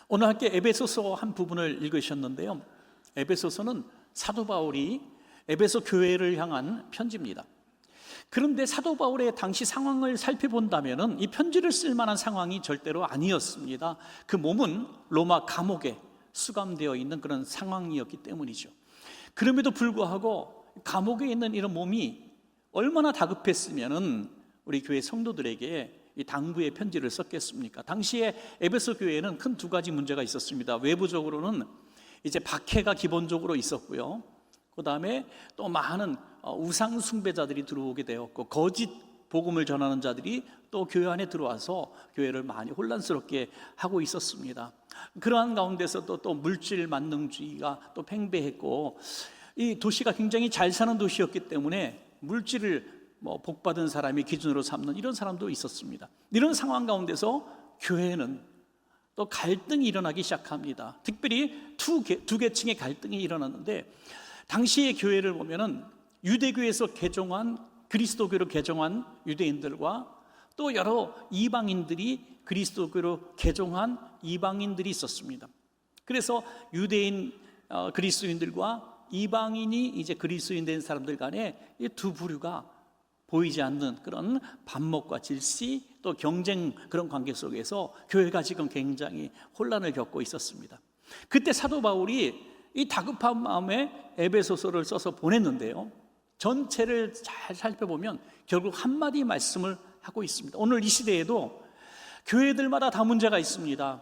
오늘 함께 에베소서 한 부분을 읽으셨는데요, 에베소서는 사도 바울이 에베소 교회를 향한 편지입니다. 그런데 사도 바울의 당시 상황을 살펴본다면 이 편지를 쓸 만한 상황이 절대로 아니었습니다. 그 몸은 로마 감옥에 수감되어 있는 그런 상황이었기 때문이죠. 그럼에도 불구하고 감옥에 있는 이런 몸이 얼마나 다급했으면 우리 교회 성도들에게 이 당부의 편지를 썼겠습니까? 당시에 에베소 교회에는 큰 두 가지 문제가 있었습니다. 외부적으로는 이제 박해가 기본적으로 있었고요, 그 다음에 또 많은 우상 숭배자들이 들어오게 되었고, 거짓 복음을 전하는 자들이 또 교회 안에 들어와서 교회를 많이 혼란스럽게 하고 있었습니다. 그러한 가운데서 또 물질 만능주의가 또 팽배했고, 이 도시가 굉장히 잘 사는 도시였기 때문에 물질을 복받은 사람이 기준으로 삼는 이런 사람도 있었습니다. 이런 상황 가운데서 교회는 또 갈등이 일어나기 시작합니다. 특별히 두 계층의 갈등이 일어났는데, 당시의 교회를 보면은 유대교에서 개종한, 그리스도교로 개종한 유대인들과 또 여러 이방인들이 그리스도교로 개종한 이방인들이 있었습니다. 그래서 유대인 그리스도인들과 이방인이 이제 그리스도인 된 사람들 간에 이 두 부류가 보이지 않는 그런 반목과 질시, 또 경쟁, 그런 관계 속에서 교회가 지금 굉장히 혼란을 겪고 있었습니다. 그때 사도 바울이 이 다급한 마음에 에베소서를 써서 보냈는데요, 전체를 잘 살펴보면 결국 한마디 말씀을 하고 있습니다. 오늘 이 시대에도 교회들마다 다 문제가 있습니다.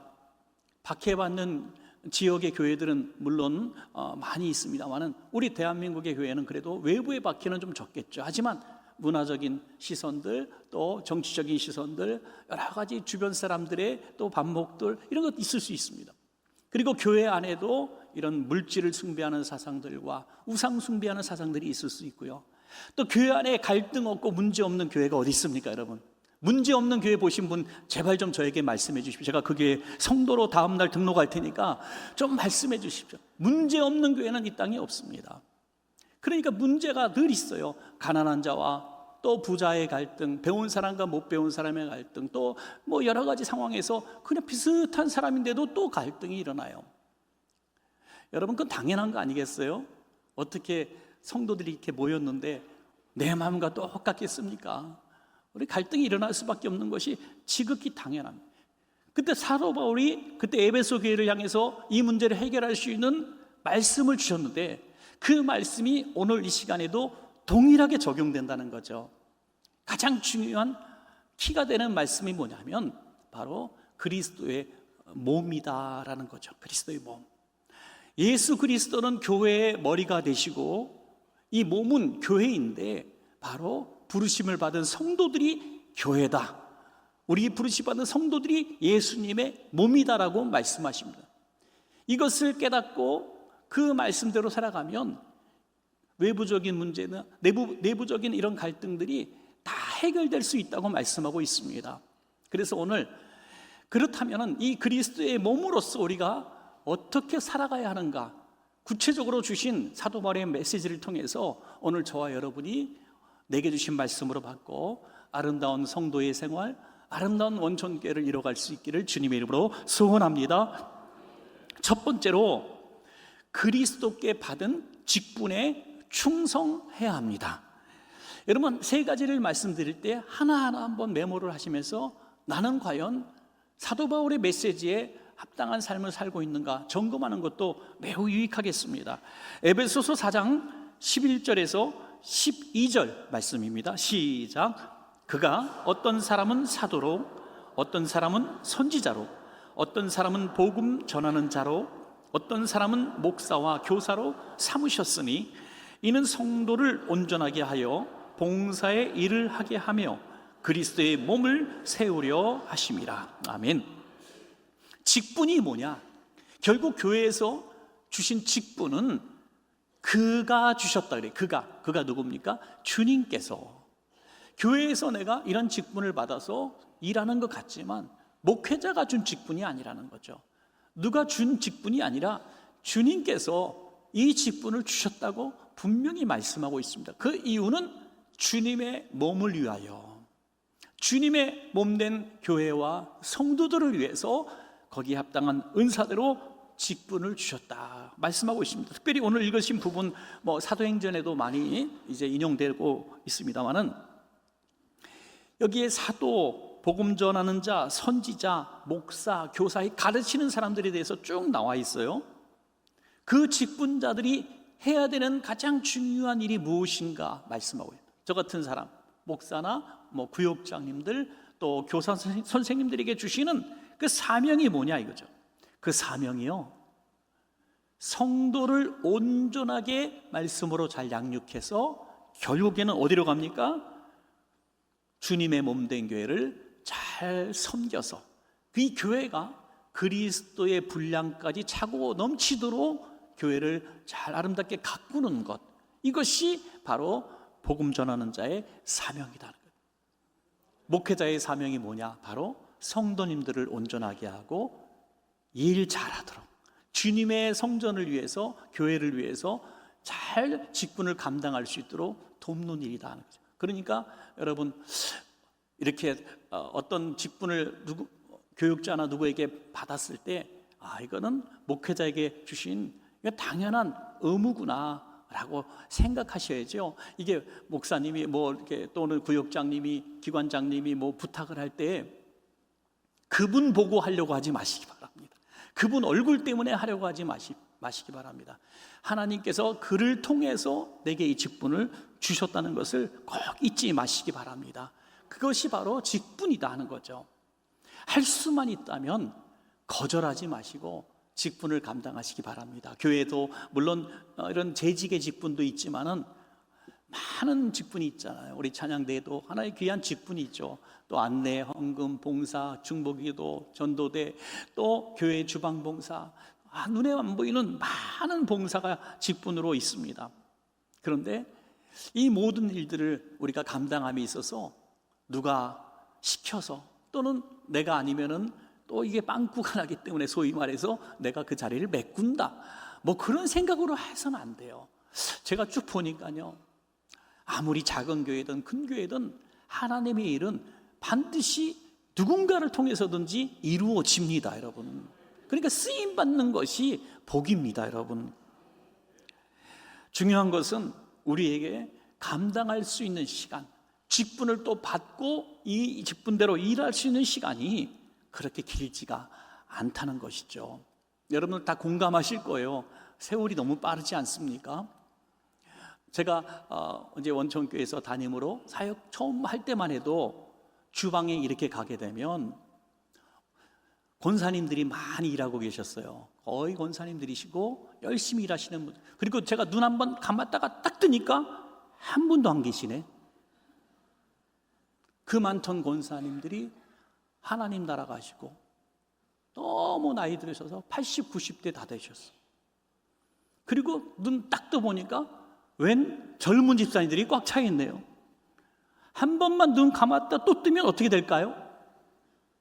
박해받는 지역의 교회들은 물론 많이 있습니다만, 우리 대한민국의 교회는 그래도 외부의 박해는 좀 적겠죠. 하지만 문화적인 시선들, 또 정치적인 시선들, 여러 가지 주변 사람들의 또 반목들, 이런 것 있을 수 있습니다. 그리고 교회 안에도 이런 물질을 숭배하는 사상들과 우상 숭배하는 사상들이 있을 수 있고요, 또 교회 안에 갈등 없고 문제 없는 교회가 어디 있습니까, 여러분? 문제 없는 교회 보신 분 제발 좀 저에게 말씀해 주십시오. 제가 그 교회 성도로 다음날 등록할 테니까 좀 말씀해 주십시오. 문제 없는 교회는 이 땅에 없습니다. 그러니까 문제가 늘 있어요. 가난한 자와 또 부자의 갈등, 배운 사람과 못 배운 사람의 갈등, 또 여러 가지 상황에서 그냥 비슷한 사람인데도 또 갈등이 일어나요. 여러분, 그건 당연한 거 아니겠어요? 어떻게 성도들이 이렇게 모였는데 내 마음과 똑같겠습니까? 우리 갈등이 일어날 수밖에 없는 것이 지극히 당연합니다. 그때 사도 바울이 그때 에베소 교회를 향해서 이 문제를 해결할 수 있는 말씀을 주셨는데, 그 말씀이 오늘 이 시간에도 동일하게 적용된다는 거죠. 가장 중요한 키가 되는 말씀이 뭐냐면 바로 그리스도의 몸이다라는 거죠. 그리스도의 몸. 예수 그리스도는 교회의 머리가 되시고, 이 몸은 교회인데 바로 부르심을 받은 성도들이 교회다. 우리 부르심 받은 성도들이 예수님의 몸이다라고 말씀하십니다. 이것을 깨닫고 그 말씀대로 살아가면 외부적인 문제나 내부적인 이런 갈등들이 다 해결될 수 있다고 말씀하고 있습니다. 그래서 오늘 그렇다면 이 그리스도의 몸으로서 우리가 어떻게 살아가야 하는가, 구체적으로 주신 사도 바울의 메시지를 통해서 오늘 저와 여러분이 내게 주신 말씀으로 받고 아름다운 성도의 생활, 아름다운 원천교회를 이뤄갈 수 있기를 주님의 이름으로 소원합니다. 첫 번째로 그리스도께 받은 직분에 충성해야 합니다. 여러분, 세 가지를 말씀드릴 때 하나하나 한번 메모를 하시면서 나는 과연 사도 바울의 메시지에 합당한 삶을 살고 있는가 점검하는 것도 매우 유익하겠습니다. 에베소서 4장 11절에서 12절 말씀입니다. 시작. 그가 어떤 사람은 사도로, 어떤 사람은 선지자로, 어떤 사람은 복음 전하는 자로, 어떤 사람은 목사와 교사로 삼으셨으니 이는 성도를 온전하게 하여 봉사의 일을 하게 하며 그리스도의 몸을 세우려 하심이라. 아멘. 직분이 뭐냐? 결국 교회에서 주신 직분은 그가 주셨다 그래요. 그가 누굽니까? 주님께서. 교회에서 내가 이런 직분을 받아서 일하는 것 같지만 목회자가 준 직분이 아니라는 거죠. 누가 준 직분이 아니라 주님께서 이 직분을 주셨다고 분명히 말씀하고 있습니다. 그 이유는 주님의 몸을 위하여, 주님의 몸된 교회와 성도들을 위해서 거기에 합당한 은사대로 직분을 주셨다 말씀하고 있습니다. 특별히 오늘 읽으신 부분 사도행전에도 많이 이제 인용되고 있습니다만은 여기에 사도, 복음 전하는 자, 선지자, 목사, 교사, 가르치는 사람들에 대해서 쭉 나와 있어요. 그 직분자들이 해야 되는 가장 중요한 일이 무엇인가 말씀하고 있다. 저 같은 사람, 목사나 구역장님들, 또 교사 선생님들에게 주시는 그 사명이 뭐냐 이거죠. 그 사명이요, 성도를 온전하게 말씀으로 잘 양육해서 결국에는 어디로 갑니까? 주님의 몸된 교회를 잘 섬겨서 이 교회가 그리스도의 분량까지 차고 넘치도록 교회를 잘 아름답게 가꾸는 것, 이것이 바로 복음 전하는 자의 사명이다. 목회자의 사명이 뭐냐? 바로 성도님들을 온전하게 하고 일 잘하도록 주님의 성전을 위해서, 교회를 위해서 잘 직분을 감당할 수 있도록 돕는 일이다 하는 거죠. 그러니까 여러분, 이렇게 어떤 직분을 교육자나 누구에게 받았을 때 이거는 목회자에게 주신 당연한 의무구나 라고 생각하셔야죠. 이게 목사님이 이렇게 또는 구역장님이, 기관장님이 부탁을 할 때 그분 보고 하려고 하지 마시기 바랍니다. 그분 얼굴 때문에 하려고 하지 마시기 바랍니다. 하나님께서 그를 통해서 내게 이 직분을 주셨다는 것을 꼭 잊지 마시기 바랍니다. 그것이 바로 직분이다 하는 거죠. 할 수만 있다면 거절하지 마시고 직분을 감당하시기 바랍니다. 교회도 물론 이런 재직의 직분도 있지만은 많은 직분이 있잖아요. 우리 찬양대에도 하나의 귀한 직분이 있죠. 또 안내, 헌금, 봉사, 중보기도, 전도대, 또 교회 주방봉사, 눈에 안 보이는 많은 봉사가 직분으로 있습니다. 그런데 이 모든 일들을 우리가 감당함에 있어서 누가 시켜서, 또는 내가 아니면은 또 이게 빵꾸가 나기 때문에 소위 말해서 내가 그 자리를 메꾼다, 그런 생각으로 해서는 안 돼요. 제가 쭉 보니까요, 아무리 작은 교회든 큰 교회든 하나님의 일은 반드시 누군가를 통해서든지 이루어집니다, 여러분. 그러니까 쓰임 받는 것이 복입니다, 여러분. 중요한 것은 우리에게 감당할 수 있는 시간, 직분을 또 받고 이 직분대로 일할 수 있는 시간이 그렇게 길지가 않다는 것이죠. 여러분 다 공감하실 거예요. 세월이 너무 빠르지 않습니까? 제가 이제 원천교회에서 담임으로 사역 처음 할 때만 해도 주방에 이렇게 가게 되면 권사님들이 많이 일하고 계셨어요. 거의 권사님들이시고 열심히 일하시는 분. 그리고 제가 눈 한번 감았다가 딱 뜨니까 한 분도 안 계시네. 그 많던 권사님들이 하나님 나라 가시고 너무 나이 들으셔서 80, 90대 다 되셨어요. 그리고 눈 딱 떠보니까 웬 젊은 집사님들이 꽉 차 있네요. 한 번만 눈 감았다 또 뜨면 어떻게 될까요?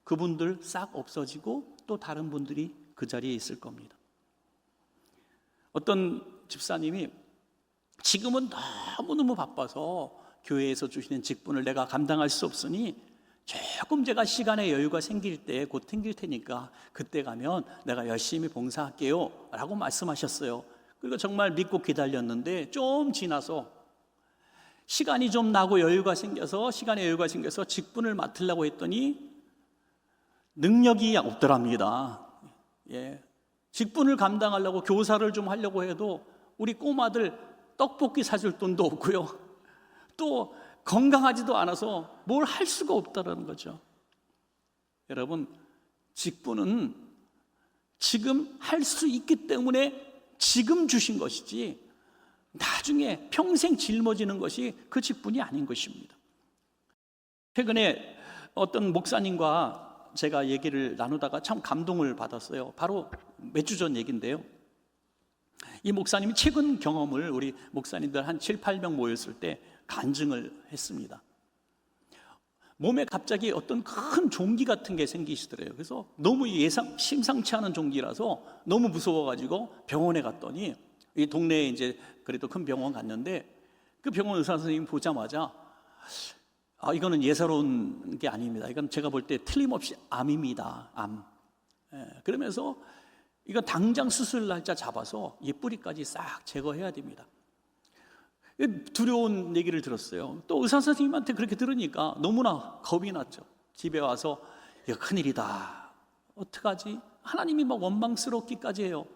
그분들 싹 없어지고 또 다른 분들이 그 자리에 있을 겁니다. 어떤 집사님이 지금은 너무너무 바빠서 교회에서 주시는 직분을 내가 감당할 수 없으니 조금 제가 시간에 여유가 생길 때 곧 생길 테니까 그때 가면 내가 열심히 봉사할게요 라고 말씀하셨어요. 그리고 정말 믿고 기다렸는데 좀 지나서 시간이 좀 나고 시간에 여유가 생겨서 직분을 맡으려고 했더니 능력이 없더랍니다. 직분을 감당하려고 교사를 좀 하려고 해도 우리 꼬마들 떡볶이 사줄 돈도 없고요, 또 건강하지도 않아서 뭘 할 수가 없다는 거죠. 여러분, 직분은 지금 할 수 있기 때문에 지금 주신 것이지 나중에 평생 짊어지는 것이 그 직분이 아닌 것입니다. 최근에 어떤 목사님과 제가 얘기를 나누다가 참 감동을 받았어요. 바로 몇 주 전 얘기인데요, 이 목사님이 최근 경험을 우리 목사님들 한 7, 8명 모였을 때 간증을 했습니다. 몸에 갑자기 어떤 큰 종기 같은 게 생기시더래요. 그래서 너무 심상치 않은 종기라서 너무 무서워가지고 병원에 갔더니, 이 동네에 이제 그래도 큰 병원 갔는데 그 병원 의사 선생님이 보자마자 이거는 예사로운 게 아닙니다. 이건 제가 볼 때 틀림없이 암입니다. 암. 그러면서 이거 당장 수술 날짜 잡아서 이 뿌리까지 싹 제거해야 됩니다. 두려운 얘기를 들었어요. 또 의사 선생님한테 그렇게 들으니까 너무나 겁이 났죠. 집에 와서 이거 큰일이다, 어떡하지? 하나님이 막 원망스럽기까지 해요.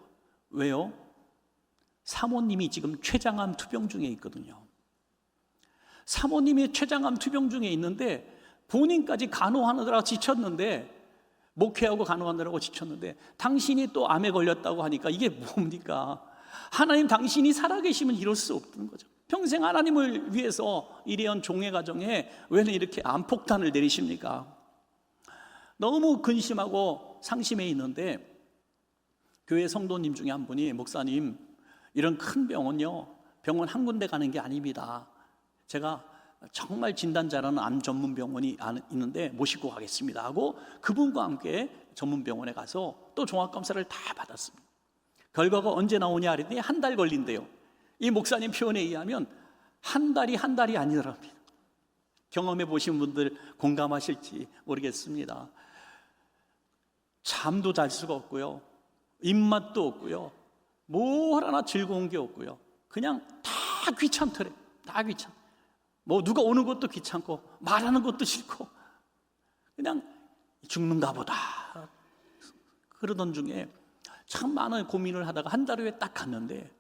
왜요? 사모님이 지금 췌장암 투병 중에 있거든요. 사모님이 췌장암 투병 중에 있는데 본인까지 간호하느라 지쳤는데, 목회하고 간호하느라고 지쳤는데 당신이 또 암에 걸렸다고 하니까 이게 뭡니까? 하나님, 당신이 살아계시면 이럴 수 없는 거죠. 평생 하나님을 위해서 일해온 종의 가정에 왜는 이렇게 암폭탄을 내리십니까? 너무 근심하고 상심해 있는데 교회 성도님 중에 한 분이, 목사님, 이런 큰 병원요, 병원 한 군데 가는 게 아닙니다. 제가 정말 진단 잘하는 암 전문 병원이 있는데 모시고 가겠습니다 하고 그분과 함께 전문 병원에 가서 또 종합검사를 다 받았습니다. 결과가 언제 나오냐 그랬더니 한 달 걸린대요. 이 목사님 표현에 의하면 한 달이 아니더랍니다. 경험해 보신 분들 공감하실지 모르겠습니다. 잠도 잘 수가 없고요, 입맛도 없고요, 뭘 하나 즐거운 게 없고요, 그냥 다 귀찮더래. 다 귀찮. 뭐 누가 오는 것도 귀찮고 말하는 것도 싫고 그냥 죽는가 보다 그러던 중에 참 많은 고민을 하다가 한 달 후에 딱 갔는데,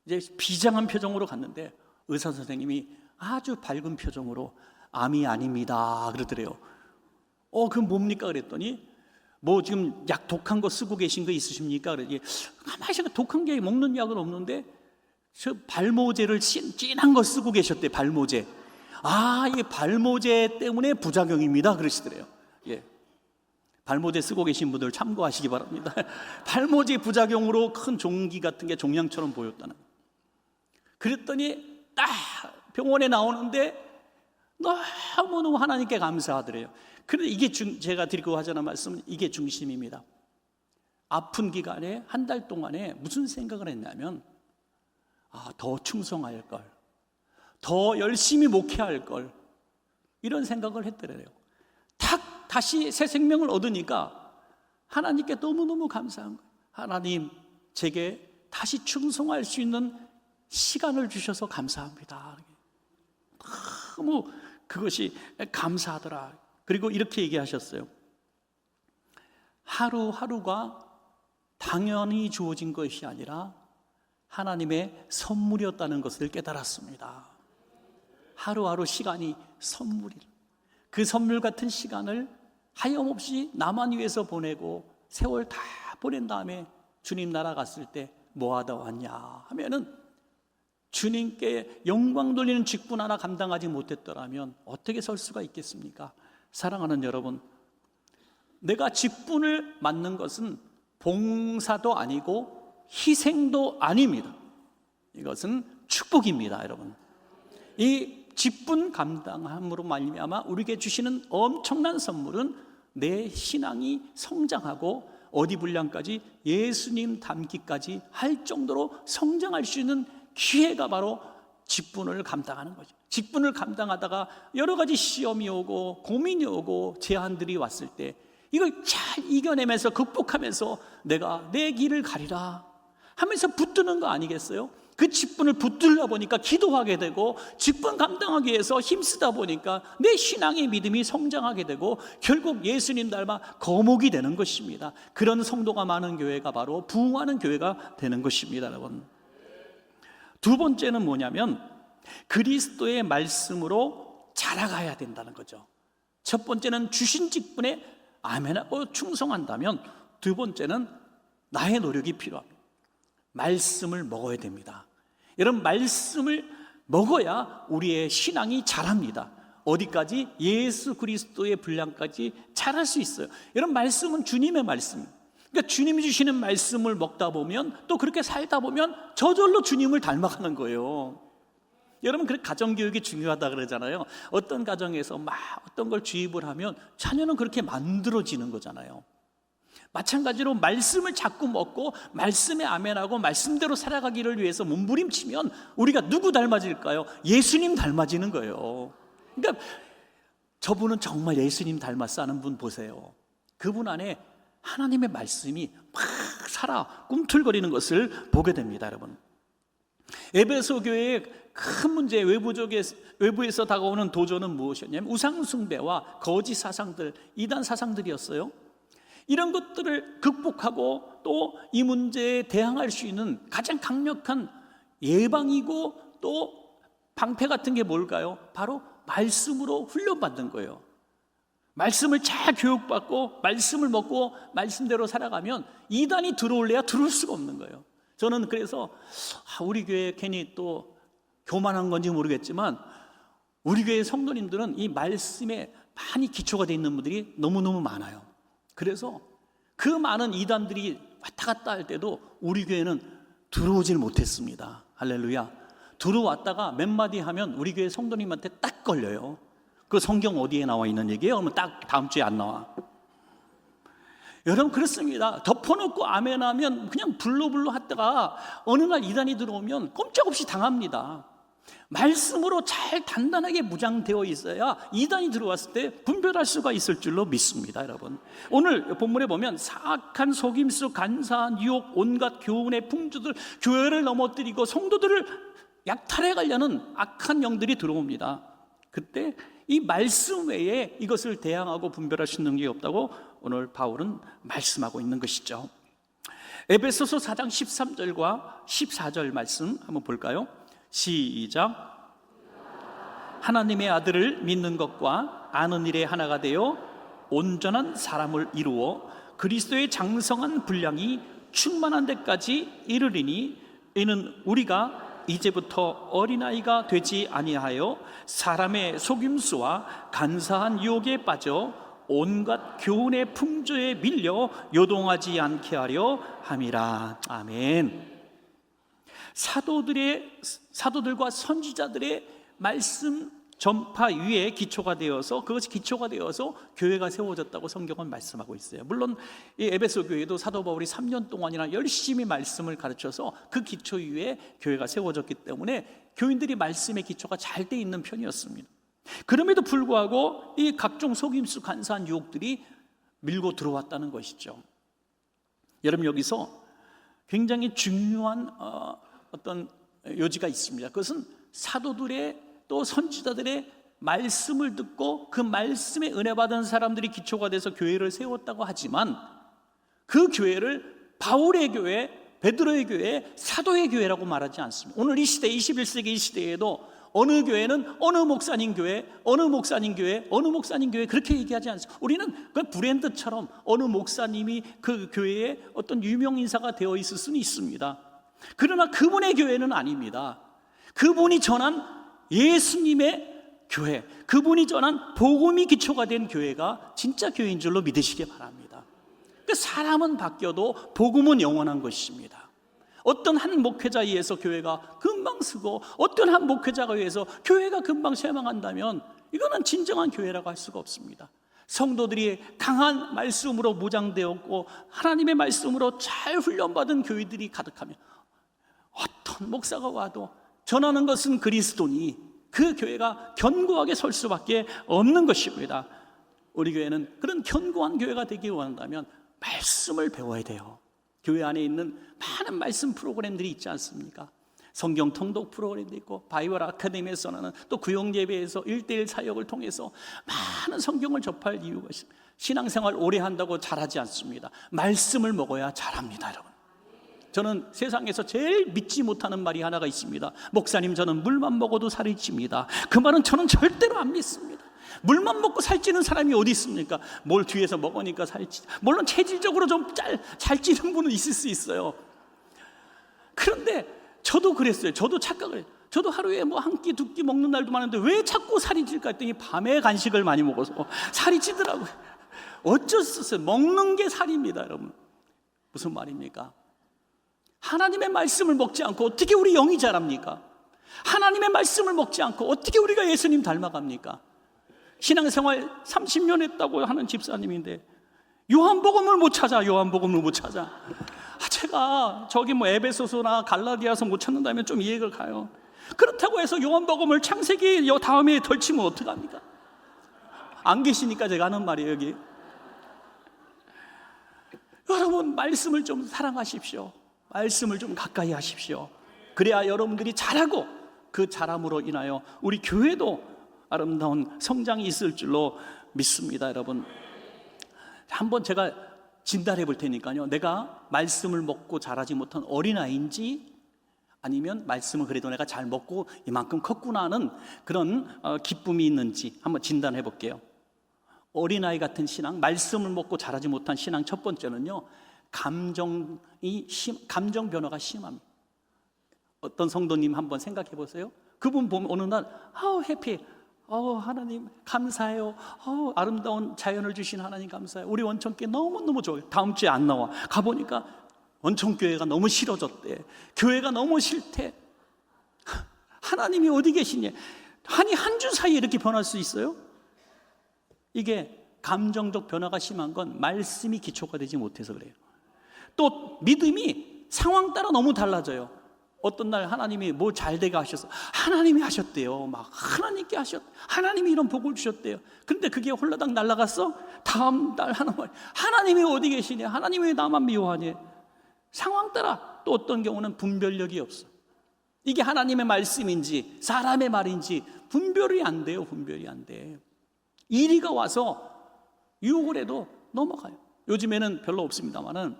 이제 비장한 표정으로 갔는데 의사 선생님이 아주 밝은 표정으로 암이 아닙니다 그러더래요. 그럼 뭡니까 그랬더니 뭐 지금 약 독한 거 쓰고 계신 거 있으십니까? 그러더니 가만히 생각, 독한 게 먹는 약은 없는데 저 발모제를 진한 거 쓰고 계셨대. 발모제. 이게 발모제 때문에 부작용입니다 그러시더래요. 발모제 쓰고 계신 분들 참고하시기 바랍니다. 발모제 부작용으로 큰 종기 같은 게 종양처럼 보였다는. 그랬더니 딱 병원에 나오는데 너무너무 하나님께 감사하더래요. 그런데 이게 제가 드리고 하자는 말씀은 이게 중심입니다. 아픈 기간에 한 달 동안에 무슨 생각을 했냐면, 더 충성할 걸, 더 열심히 목회할 걸, 이런 생각을 했더래요. 다시 새 생명을 얻으니까 하나님께 너무너무 감사한 거예요. 하나님, 제게 다시 충성할 수 있는 시간을 주셔서 감사합니다. 너무 그것이 감사하더라. 그리고 이렇게 얘기하셨어요. 하루하루가 당연히 주어진 것이 아니라 하나님의 선물이었다는 것을 깨달았습니다. 하루하루 시간이 선물이, 그 선물 같은 시간을 하염없이 나만 위해서 보내고 세월 다 보낸 다음에 주님 나라 갔을 때 뭐 하다 왔냐 하면은 주님께 영광 돌리는 직분 하나 감당하지 못했더라면 어떻게 설 수가 있겠습니까? 사랑하는 여러분, 내가 직분을 맡는 것은 봉사도 아니고 희생도 아닙니다. 이것은 축복입니다, 여러분. 이 직분 감당함으로 말미암아 우리에게 주시는 엄청난 선물은 내 신앙이 성장하고 어디 분량까지, 예수님 닮기까지 할 정도로 성장할 수 있는 기회가 바로 직분을 감당하는 거죠. 직분을 감당하다가 여러 가지 시험이 오고 고민이 오고 제한들이 왔을 때 이걸 잘 이겨내면서 극복하면서 내가 내 길을 가리라 하면서 붙드는 거 아니겠어요? 그 직분을 붙들다 보니까 기도하게 되고, 직분 감당하기 위해서 힘쓰다 보니까 내 신앙의 믿음이 성장하게 되고 결국 예수님 닮아 거목이 되는 것입니다. 그런 성도가 많은 교회가 바로 부흥하는 교회가 되는 것입니다, 여러분. 두 번째는 뭐냐면 그리스도의 말씀으로 자라가야 된다는 거죠. 첫 번째는 주신 직분에 아멘하고 충성한다면, 두 번째는 나의 노력이 필요합니다. 말씀을 먹어야 됩니다. 여러분, 말씀을 먹어야 우리의 신앙이 자랍니다. 어디까지? 예수 그리스도의 분량까지 자랄 수 있어요. 여러분, 말씀은 주님의 말씀. 그러니까 주님이 주시는 말씀을 먹다 보면, 또 그렇게 살다 보면 저절로 주님을 닮아가는 거예요. 여러분, 그 가정교육이 중요하다 그러잖아요. 어떤 가정에서 막 어떤 걸 주입을 하면 자녀는 그렇게 만들어지는 거잖아요. 마찬가지로 말씀을 자꾸 먹고 말씀에 아멘하고 말씀대로 살아가기를 위해서 몸부림치면 우리가 누구 닮아질까요? 예수님 닮아지는 거예요. 그러니까 저분은 정말 예수님 닮았어 하는 분 보세요. 그분 안에 하나님의 말씀이 막 살아 꿈틀거리는 것을 보게 됩니다, 여러분. 에베소 교회의 큰 문제, 외부에서 다가오는 도전은 무엇이었냐면 우상 숭배와 거짓 사상들, 이단 사상들이었어요. 이런 것들을 극복하고 또 이 문제에 대항할 수 있는 가장 강력한 예방이고 또 방패 같은 게 뭘까요? 바로 말씀으로 훈련받는 거예요. 말씀을 잘 교육받고 말씀을 먹고 말씀대로 살아가면 이단이 들어올래야 들어올 수가 없는 거예요. 저는 그래서 우리 교회 괜히 또 교만한 건지 모르겠지만 우리 교회 성도님들은 이 말씀에 많이 기초가 되어 있는 분들이 너무너무 많아요. 그래서 그 많은 이단들이 왔다 갔다 할 때도 우리 교회는 들어오질 못했습니다. 할렐루야. 들어왔다가 몇 마디 하면 우리 교회 성도님한테 딱 걸려요. 그 성경 어디에 나와 있는 얘기예요? 그러면 딱 다음 주에 안 나와. 여러분 그렇습니다. 덮어놓고 아멘하면 그냥 불로불로 하다가 어느 날 이단이 들어오면 꼼짝없이 당합니다. 말씀으로 잘 단단하게 무장되어 있어야 이단이 들어왔을 때 분별할 수가 있을 줄로 믿습니다, 여러분. 오늘 본문에 보면 사악한 속임수, 간사한 유혹, 온갖 교훈의 풍조들, 교회를 넘어뜨리고 성도들을 약탈해 가려는 악한 영들이 들어옵니다. 그때 이 말씀 외에 이것을 대항하고 분별할 수 있는 능력이 없다고 오늘 바울은 말씀하고 있는 것이죠. 에베소서 4장 13절과 14절 말씀 한번 볼까요? 시작. 하나님의 아들을 믿는 것과 아는 일에 하나가 되어 온전한 사람을 이루어 그리스도의 장성한 분량이 충만한 데까지 이르리니 이는 우리가 이제부터 어린아이가 되지 아니하여 사람의 속임수와 간사한 유혹에 빠져 온갖 교훈의 풍조에 밀려 요동하지 않게 하려 함이라. 아멘. 사도들과 선지자들의 말씀 전파 위에 기초가 되어서 그것이 기초가 되어서 교회가 세워졌다고 성경은 말씀하고 있어요. 물론 이 에베소 교회도 사도 바울이 3년 동안이나 열심히 말씀을 가르쳐서 그 기초 위에 교회가 세워졌기 때문에 교인들이 말씀의 기초가 잘 돼 있는 편이었습니다. 그럼에도 불구하고 이 각종 속임수 간사한 유혹들이 밀고 들어왔다는 것이죠. 여러분 여기서 굉장히 중요한 어떤 요지가 있습니다. 그것은 사도들의 또 선지자들의 말씀을 듣고 그 말씀에 은혜 받은 사람들이 기초가 돼서 교회를 세웠다고 하지만 그 교회를 바울의 교회, 베드로의 교회, 사도의 교회라고 말하지 않습니다. 오늘 이 시대 21세기 이 시대에도 어느 교회는 어느 목사님 교회, 어느 목사님 교회, 어느 목사님 교회 그렇게 얘기하지 않습니다. 우리는 그 브랜드처럼 어느 목사님이 그 교회에 어떤 유명 인사가 되어 있을 수는 있습니다. 그러나 그분의 교회는 아닙니다. 그분이 전한 예수님의 교회, 그분이 전한 복음이 기초가 된 교회가 진짜 교회인 줄로 믿으시기 바랍니다. 그 사람은 바뀌어도 복음은 영원한 것입니다. 어떤 한 목회자에 의해서 교회가 금방 쓰고 어떤 한 목회자가 의해서 교회가 금방 쇠망한다면 이거는 진정한 교회라고 할 수가 없습니다. 성도들이 강한 말씀으로 무장되었고 하나님의 말씀으로 잘 훈련받은 교회들이 가득하면 어떤 목사가 와도 전하는 것은 그리스도니 그 교회가 견고하게 설 수밖에 없는 것입니다. 우리 교회는 그런 견고한 교회가 되기 원한다면 말씀을 배워야 돼요. 교회 안에 있는 많은 말씀 프로그램들이 있지 않습니까? 성경 통독 프로그램도 있고 바이블 아카데미에서는 또 구역예배에서 1:1 사역을 통해서 많은 성경을 접할 이유가 있습니다. 신앙생활 오래 한다고 잘하지 않습니다. 말씀을 먹어야 잘합니다, 여러분. 저는 세상에서 제일 믿지 못하는 말이 하나가 있습니다. 목사님, 저는 물만 먹어도 살이 찝니다. 그 말은 저는 절대로 안 믿습니다. 물만 먹고 살찌는 사람이 어디 있습니까? 뭘 뒤에서 먹으니까 살찌. 물론 체질적으로 좀 잘 찌는 분은 있을 수 있어요. 그런데 저도 그랬어요. 저도 착각을 해요. 저도 하루에 뭐 한 끼, 두 끼 먹는 날도 많은데 왜 자꾸 살이 찔까 했더니 밤에 간식을 많이 먹어서 살이 찌더라고요. 어쩔 수 없어요. 먹는 게 살입니다, 여러분. 무슨 말입니까? 하나님의 말씀을 먹지 않고 어떻게 우리 영이 자랍니까? 하나님의 말씀을 먹지 않고 어떻게 우리가 예수님 닮아갑니까? 신앙생활 30년 했다고 하는 집사님인데 요한복음을 못 찾아. 제가 저기 뭐 에베소서나 갈라디아서 못 찾는다면 좀 이해가 가요. 그렇다고 해서 요한복음을 창세기 다음에 덜치면 어떡합니까? 안 계시니까 제가 하는 말이에요, 여기. 여러분, 말씀을 좀 사랑하십시오. 말씀을 좀 가까이 하십시오. 그래야 여러분들이 잘하고 그 잘함으로 인하여 우리 교회도 아름다운 성장이 있을 줄로 믿습니다. 여러분, 한번 제가 진단해 볼 테니까요, 내가 말씀을 먹고 자라지 못한 어린아이인지 아니면 말씀을 그래도 내가 잘 먹고 이만큼 컸구나 하는 그런 기쁨이 있는지 한번 진단해 볼게요. 어린아이 같은 신앙, 말씀을 먹고 자라지 못한 신앙, 첫 번째는요, 감정 변화가 심합니다. 어떤 성도님 한번 생각해 보세요. 그분 보면 어느 날 해피, 하나님 감사해요, 아름다운 자연을 주신 하나님 감사해요, 우리 원천교회 너무너무 좋아요. 다음 주에 안 나와. 가보니까 원천교회가 너무 싫어졌대. 교회가 너무 싫대. 하나님이 어디 계시냐. 아니, 한 주 사이에 이렇게 변할 수 있어요? 이게 감정적 변화가 심한 건 말씀이 기초가 되지 못해서 그래요. 또 믿음이 상황 따라 너무 달라져요. 어떤 날 하나님이 뭐 잘되게 하셔서 하나님이 하셨대요. 막 하나님께 하나님이 이런 복을 주셨대요. 근데 그게 홀라당 날아갔어? 다음 날 하나님이 어디 계시냐, 하나님이 왜 나만 미워하냐. 상황 따라. 또 어떤 경우는 분별력이 없어. 이게 하나님의 말씀인지 사람의 말인지 분별이 안 돼요. 분별이 안 돼. 이리가 와서 유혹을 해도 넘어가요. 요즘에는 별로 없습니다만은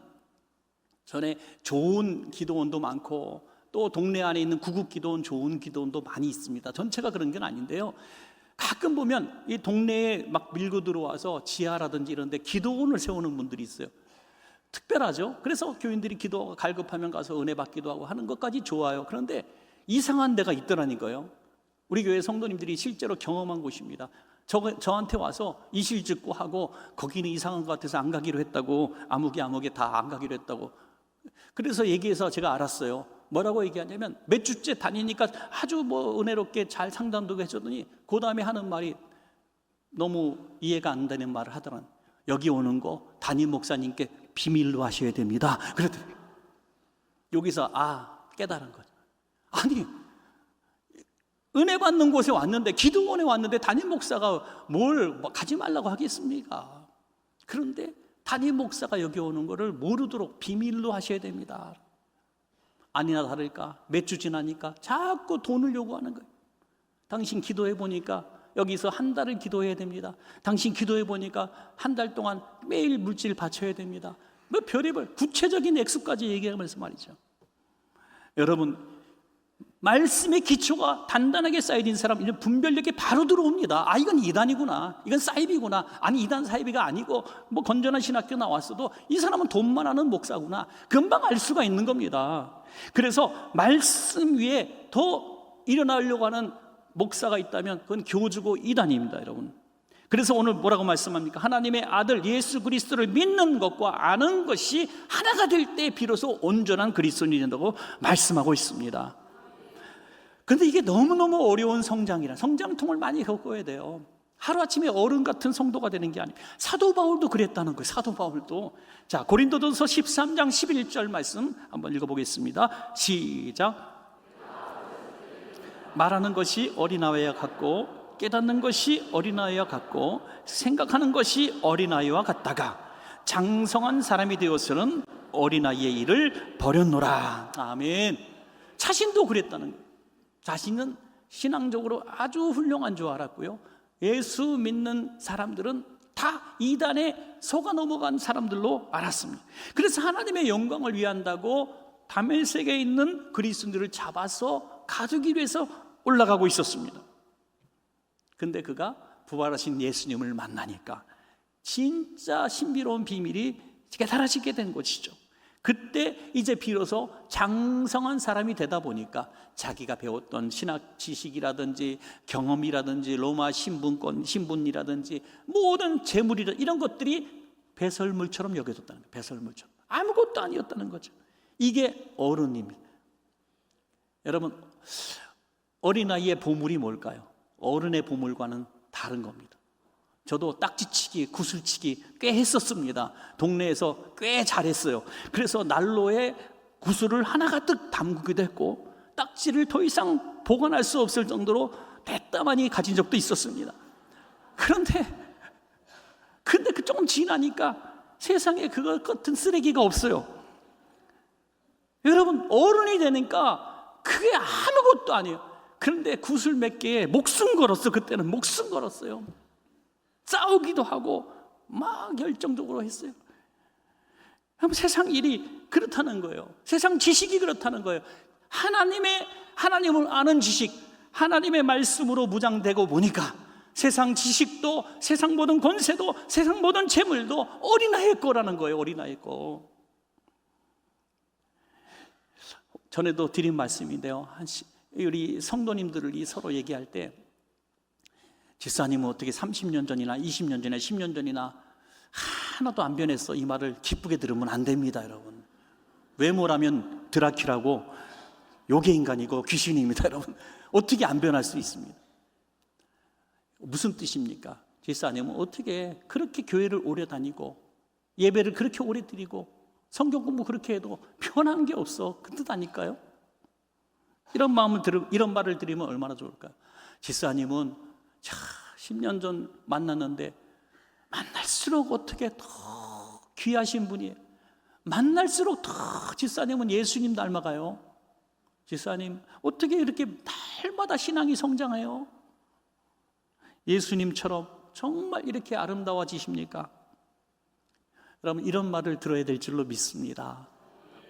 전에 좋은 기도원도 많고 또 동네 안에 있는 구급 기도원, 좋은 기도원도 많이 있습니다. 전체가 그런 건 아닌데요, 가끔 보면 이 동네에 막 밀고 들어와서 지하라든지 이런 데 기도원을 세우는 분들이 있어요. 특별하죠. 그래서 교인들이 기도가 갈급하면 가서 은혜 받기도 하고 하는 것까지 좋아요. 그런데 이상한 데가 있더라니까요. 우리 교회 성도님들이 실제로 경험한 곳입니다. 저한테 와서 이실직고 하고 거기는 이상한 것 같아서 안 가기로 했다고, 아무개 다 안 가기로 했다고. 그래서 얘기해서 제가 알았어요. 뭐라고 얘기하냐면, 몇 주째 다니니까 아주 은혜롭게 잘 상담도 해줬더니 그 다음에 하는 말이 너무 이해가 안 되는 말을 하더란. 여기 오는 거 담임 목사님께 비밀로 하셔야 됩니다. 그랬더니 여기서 깨달은 거죠. 아니, 은혜 받는 곳에 왔는데, 기도원에 왔는데 담임 목사가 뭘 가지 말라고 하겠습니까? 그런데 담임 목사가 여기 오는 거를 모르도록 비밀로 하셔야 됩니다. 아니나 다를까 몇 주 지나니까 자꾸 돈을 요구하는 거예요. 당신 기도해 보니까 여기서 한 달을 기도해야 됩니다. 당신 기도해 보니까 한 달 동안 매일 물질 바쳐야 됩니다. 뭐 별의별 구체적인 액수까지 얘기하면서 말이죠. 여러분, 말씀의 기초가 단단하게 쌓여진 사람, 이런 분별력이 바로 들어옵니다. 이건 이단이구나, 이건 사이비구나. 아니, 이단 사이비가 아니고 건전한 신학교 나왔어도 이 사람은 돈만 하는 목사구나, 금방 알 수가 있는 겁니다. 그래서 말씀 위에 더 일어나려고 하는 목사가 있다면 그건 교주고 이단입니다, 여러분. 그래서 오늘 뭐라고 말씀합니까? 하나님의 아들 예수 그리스도를 믿는 것과 아는 것이 하나가 될 때 비로소 온전한 그리스도인이 된다고 말씀하고 있습니다. 그런데 이게 너무너무 어려운 성장통을 많이 겪어야 돼요. 하루아침에 어른 같은 성도가 되는 게 아니에요. 사도 바울도 그랬다는 거예요. 사도 바울도. 자, 고린도전서 13장 11절 말씀 한번 읽어보겠습니다. 시작. 말하는 것이 어린아이와 같고, 깨닫는 것이 어린아이와 같고, 생각하는 것이 어린아이와 같다가 장성한 사람이 되어서는 어린아이의 일을 버렸노라. 아멘. 자신도 그랬다는 거예요. 자신은 신앙적으로 아주 훌륭한 줄 알았고요, 예수 믿는 사람들은 다 이단에 속아 넘어간 사람들로 알았습니다. 그래서 하나님의 영광을 위한다고 다메섹에 있는 그리스도인들을 잡아서 가두기 위해서 올라가고 있었습니다. 근데 그가 부활하신 예수님을 만나니까 진짜 신비로운 비밀이 깨달아지게 된 것이죠. 그때 이제 비로소 장성한 사람이 되다 보니까 자기가 배웠던 신학 지식이라든지 경험이라든지 로마 신분이라든지 모든 재물이라든지 이런 것들이 배설물처럼 여겨졌다는 거예요. 배설물처럼. 아무것도 아니었다는 거죠. 이게 어른입니다. 여러분, 어린아이의 보물이 뭘까요? 어른의 보물과는 다른 겁니다. 저도 딱지치기, 구슬치기 꽤 했었습니다. 동네에서 꽤 잘했어요. 그래서 난로에 구슬을 하나 가득 담그기도 했고, 딱지를 더 이상 보관할 수 없을 정도로 대따만이 가진 적도 있었습니다. 근데 그 조금 지나니까 세상에 그것 같은 쓰레기가 없어요. 여러분, 어른이 되니까 그게 아무것도 아니에요. 그런데 구슬 몇 개에 목숨 걸었어. 그때는 목숨 걸었어요. 싸우기도 하고 막 열정적으로 했어요. 세상 일이 그렇다는 거예요. 세상 지식이 그렇다는 거예요. 하나님을 아는 지식, 하나님의 말씀으로 무장되고 보니까 세상 지식도, 세상 모든 권세도, 세상 모든 재물도 어린아이의 거라는 거예요. 어린아이의 거. 전에도 드린 말씀인데요, 우리 성도님들이 서로 얘기할 때, 집사님은 어떻게 30년 전이나 20년 전이나 10년 전이나 하나도 안 변했어, 이 말을 기쁘게 들으면 안 됩니다. 여러분, 외모라면 드라큘라고 요괴 인간이고 귀신입니다. 여러분, 어떻게 안 변할 수 있습니다. 무슨 뜻입니까? 집사님은 어떻게 그렇게 교회를 오래 다니고 예배를 그렇게 오래 드리고 성경 공부 그렇게 해도 변한 게 없어, 그 뜻 아닐까요? 이런 말을 들으면 얼마나 좋을까요? 집사님은 10년 전 만났는데 만날수록 어떻게 더 귀하신 분이에요. 만날수록 더 집사님은 예수님 닮아가요. 집사님 어떻게 이렇게 날마다 신앙이 성장해요? 예수님처럼 정말 이렇게 아름다워지십니까? 여러분, 이런 말을 들어야 될 줄로 믿습니다.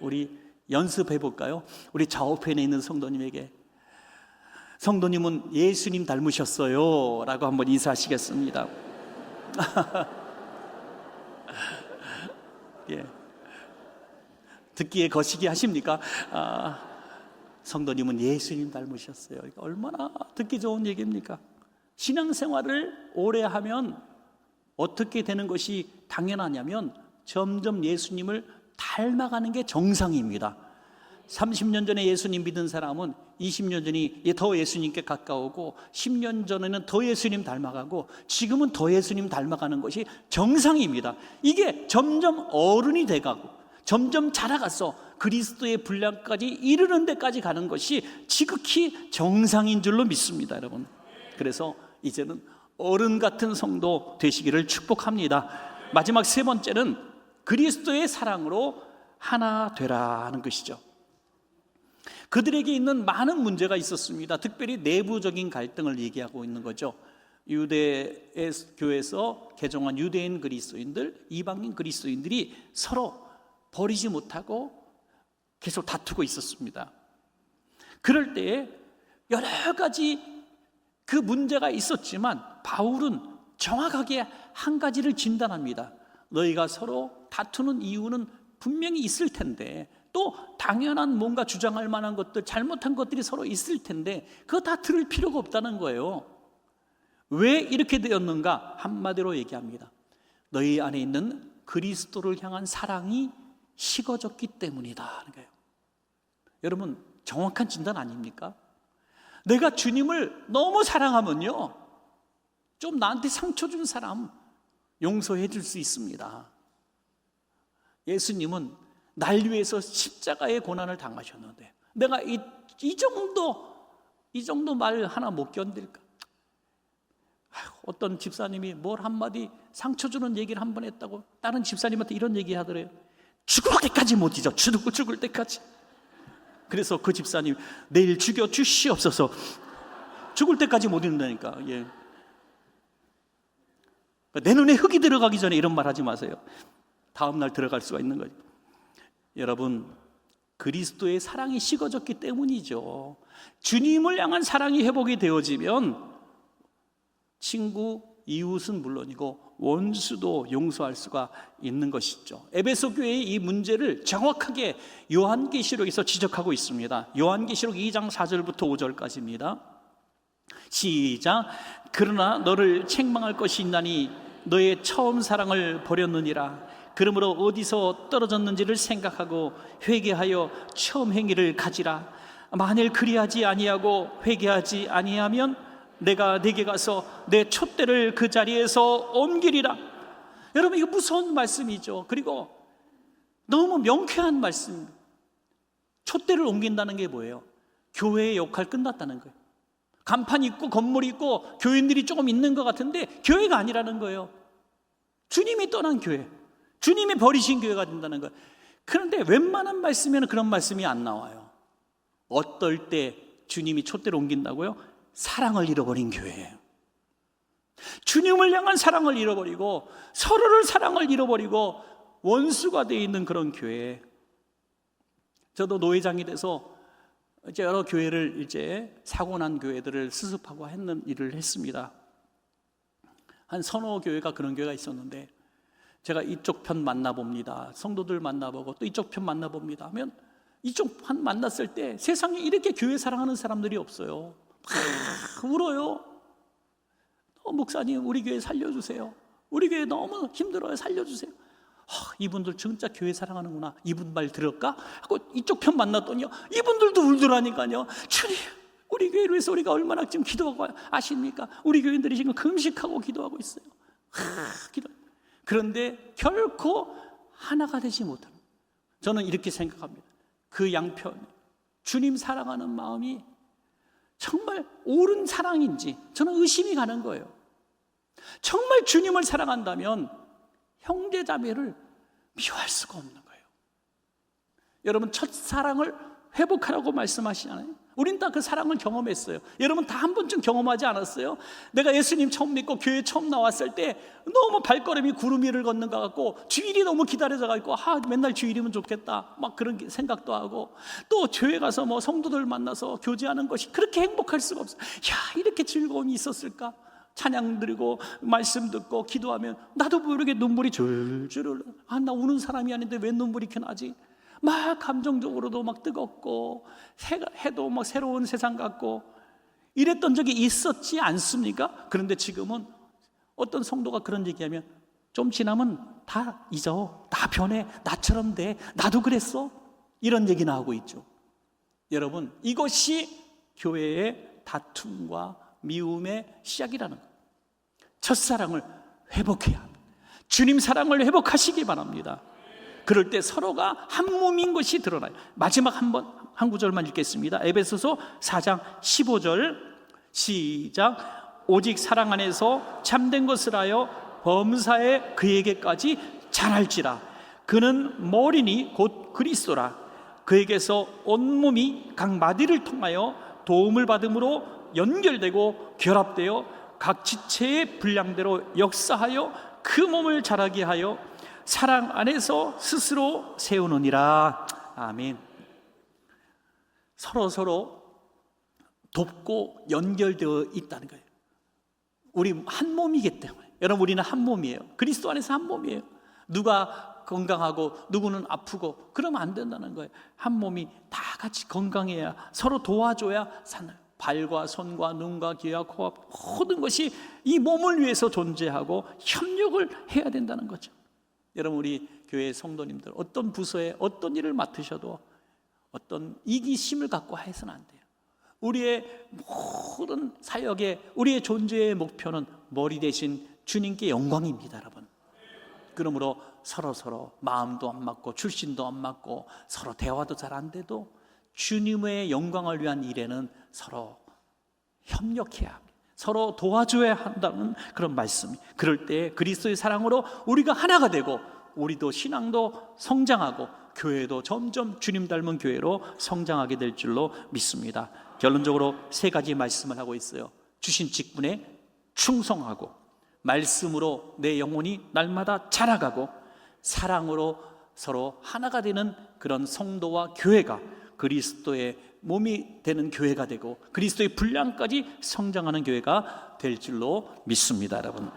우리 연습해 볼까요? 우리 좌우편에 있는 성도님에게, 성도님은 예수님 닮으셨어요 라고 한번 인사하시겠습니다. 예. 듣기에 거시기 하십니까? 성도님은 예수님 닮으셨어요. 얼마나 듣기 좋은 얘기입니까? 신앙생활을 오래 하면 어떻게 되는 것이 당연하냐면 점점 예수님을 닮아가는 게 정상입니다. 30년 전에 예수님 믿은 사람은 20년 전이 더 예수님께 가까우고 10년 전에는 더 예수님 닮아가고 지금은 더 예수님 닮아가는 것이 정상입니다. 이게 점점 어른이 돼가고 점점 자라가서 그리스도의 분량까지 이르는 데까지 가는 것이 지극히 정상인 줄로 믿습니다. 여러분, 그래서 이제는 어른 같은 성도 되시기를 축복합니다. 마지막 세 번째는 그리스도의 사랑으로 하나 되라는 것이죠. 그들에게 있는 많은 문제가 있었습니다. 특별히 내부적인 갈등을 얘기하고 있는 거죠. 유대 교회에서 개종한 유대인 그리스도인들, 이방인 그리스도인들이 서로 버리지 못하고 계속 다투고 있었습니다. 그럴 때에 여러 가지 그 문제가 있었지만 바울은 정확하게 한 가지를 진단합니다. 너희가 서로 다투는 이유는 분명히 있을 텐데, 또 당연한 뭔가 주장할 만한 것들, 잘못한 것들이 서로 있을 텐데 그거 다 들을 필요가 없다는 거예요. 왜 이렇게 되었는가? 한마디로 얘기합니다. 너희 안에 있는 그리스도를 향한 사랑이 식어졌기 때문이다 하는 거예요. 여러분, 정확한 진단 아닙니까? 내가 주님을 너무 사랑하면요, 좀 나한테 상처 준 사람 용서해 줄 수 있습니다. 예수님은 날 위해서 십자가의 고난을 당하셨는데 내가 이 정도 말 하나 못 견딜까? 어떤 집사님이 뭘 한마디 상처 주는 얘기를 한 번 했다고 다른 집사님한테 이런 얘기 하더래요. 죽을 때까지 못 잊어. 죽을 때까지. 그래서 그 집사님, 내일 죽여 주시옵소서. 죽을 때까지 못 잊는다니까. 예. 내 눈에 흙이 들어가기 전에 이런 말 하지 마세요. 다음 날 들어갈 수가 있는 거죠. 여러분, 그리스도의 사랑이 식어졌기 때문이죠. 주님을 향한 사랑이 회복이 되어지면 친구, 이웃은 물론이고 원수도 용서할 수가 있는 것이죠. 에베소 교회의 이 문제를 정확하게 요한계시록에서 지적하고 있습니다. 요한계시록 2장 4절부터 5절까지입니다. 시작. 그러나 너를 책망할 것이 있나니 너의 처음 사랑을 버렸느니라. 그러므로 어디서 떨어졌는지를 생각하고 회개하여 처음 행위를 가지라. 만일 그리하지 아니하고 회개하지 아니하면 내가 네게 가서 내 촛대를 그 자리에서 옮기리라. 여러분, 이거 무서운 말씀이죠. 그리고 너무 명쾌한 말씀. 촛대를 옮긴다는 게 뭐예요? 교회의 역할 끝났다는 거예요. 간판 있고 건물 있고 교인들이 조금 있는 것 같은데 교회가 아니라는 거예요. 주님이 떠난 교회, 주님이 버리신 교회가 된다는 거예요. 그런데 웬만한 말씀에는 그런 말씀이 안 나와요. 어떨 때 주님이 촛대를 옮긴다고요? 사랑을 잃어버린 교회예요. 주님을 향한 사랑을 잃어버리고 서로를 사랑을 잃어버리고 원수가 되어 있는 그런 교회. 저도 노회장이 돼서 이제 여러 교회를 이제 사고 난 교회들을 수습하고 하는 일을 했습니다. 한 서너 교회가 그런 교회가 있었는데 제가 이쪽 편 만나봅니다. 성도들 만나보고 또 이쪽 편 만나봅니다 하면 이쪽 편 만났을 때 세상에 이렇게 교회 사랑하는 사람들이 없어요. 막 울어요. 목사님 우리 교회 살려주세요. 우리 교회 너무 힘들어요. 살려주세요. 이분들 진짜 교회 사랑하는구나. 이분 말 들을까? 하고 이쪽 편 만났더니요 이분들도 울더라니까요. 주님 우리 교회를 위해서 우리가 얼마나 지금 기도하고 아십니까? 우리 교인들이 지금 금식하고 기도하고 있어요. 그런데 결코 하나가 되지 못합니다. 저는 이렇게 생각합니다. 그 양편 주님 사랑하는 마음이 정말 옳은 사랑인지 저는 의심이 가는 거예요. 정말 주님을 사랑한다면 형제자매를 미워할 수가 없는 거예요. 여러분 첫사랑을 회복하라고 말씀하시잖아요. 우린 다 그 사랑을 경험했어요. 여러분 다 한 번쯤 경험하지 않았어요? 내가 예수님 처음 믿고 교회 처음 나왔을 때 너무 발걸음이 구름 위를 걷는 것 같고 주일이 너무 기다려져 가지고 맨날 주일이면 좋겠다 막 그런 생각도 하고 또 교회 가서 뭐 성도들 만나서 교제하는 것이 그렇게 행복할 수가 없어요. 이렇게 즐거움이 있었을까? 찬양 드리고 말씀 듣고 기도하면 나도 모르게 눈물이 줄줄 흘러. 나 우는 사람이 아닌데 왜 눈물이 이렇게 나지? 막 감정적으로도 막 뜨겁고 해도 막 새로운 세상 같고 이랬던 적이 있었지 않습니까? 그런데 지금은 어떤 성도가 그런 얘기하면 좀 지나면 다 잊어, 다 변해, 나처럼 돼, 나도 그랬어, 이런 얘기나 하고 있죠. 여러분 이것이 교회의 다툼과 미움의 시작이라는 거예요. 첫사랑을 회복해야 합니다. 주님 사랑을 회복하시기 바랍니다. 그럴 때 서로가 한 몸인 것이 드러나요. 마지막 한 구절만 읽겠습니다. 에베소서 4장 15절 시작. 오직 사랑 안에서 참된 것을 하여 범사에 그에게까지 잘할지라. 그는 머리니 곧 그리스도라. 그에게서 온몸이 각 마디를 통하여 도움을 받음으로 연결되고 결합되어 각 지체의 분량대로 역사하여 그 몸을 자라게 하여 사랑 안에서 스스로 세우느니라. 아멘. 서로 돕고 연결되어 있다는 거예요. 우리 한 몸이기 때문에. 여러분 우리는 한 몸이에요. 그리스도 안에서 한 몸이에요. 누가 건강하고 누구는 아프고 그러면 안 된다는 거예요. 한 몸이 다 같이 건강해야 서로 도와줘야 사나요. 발과 손과 눈과 귀와 코와 모든 것이 이 몸을 위해서 존재하고 협력을 해야 된다는 거죠. 여러분 우리 교회 성도님들 어떤 부서에 어떤 일을 맡으셔도 어떤 이기심을 갖고 해서는 안 돼요. 우리의 모든 사역에 우리의 존재의 목표는 머리 대신 주님께 영광입니다, 여러분. 그러므로 서로 마음도 안 맞고 출신도 안 맞고 서로 대화도 잘 안 돼도 주님의 영광을 위한 일에는 서로 협력해야 합니다. 서로 도와줘야 한다는 그런 말씀이. 그럴 때 그리스도의 사랑으로 우리가 하나가 되고 우리도 신앙도 성장하고 교회도 점점 주님 닮은 교회로 성장하게 될 줄로 믿습니다. 결론적으로 세 가지 말씀을 하고 있어요. 주신 직분에 충성하고, 말씀으로 내 영혼이 날마다 자라가고, 사랑으로 서로 하나가 되는 그런 성도와 교회가 그리스도의 몸이 되는 교회가 되고 그리스도의 분량까지 성장하는 교회가 될 줄로 믿습니다, 여러분.